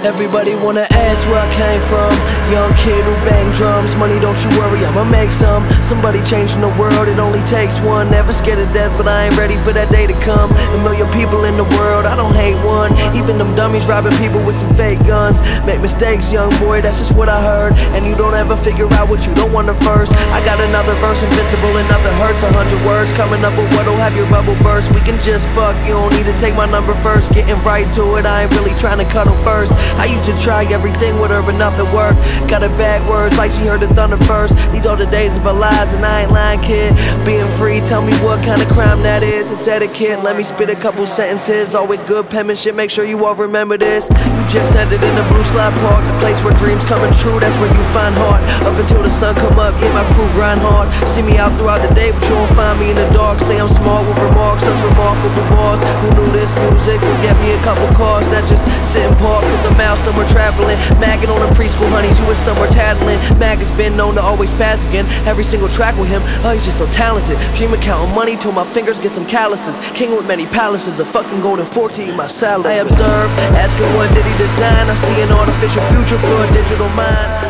Everybody wanna ask where I came from. Young kid who bang drums. Money, don't you worry, I'ma make some. Somebody changing the world, it only takes one. Never scared of death, but I ain't ready for that day to come. A million people in the world, I don't hate one. Even them dummies robbing people with some fake guns. Make mistakes, young boy, that's just what I heard. And you don't ever figure out what you don't want to first. I got another verse, invincible and nothing hurts. 100 words coming up with what'll have your bubble burst. We can just fuck, you don't need to take my number first. Getting right to it, I ain't really trying to cuddle first. I used to try everything with her, but nothing worked. Got her bad words like she heard the thunder first. These are the days of our lives and I ain't lying, kid. Being free, tell me what kind of crime that is. It's etiquette, let me spit a couple sentences. Always good penmanship, make sure you all remember this. You just ended in the Blue Slide Park, the place where dreams coming true, that's where you find heart. Up until the sun come up, yeah, my crew grind hard. See me out throughout the day, but you won't find me in the dark. Say I'm smart with remarks, such remarkable bars. Who knew this music would get me a couple cars that just sit and park, cause I'm out somewhere traveling. Magging on the preschool honeys, you was somewhere tattling. Mag has been known to always pass again. Every single track with him, oh, he's just so talented. Dream of counting money till my fingers get some calluses. King with many palaces, a fucking golden fork to eat my salad. I observe, asking what did he design. I see an artificial future for a digital mind.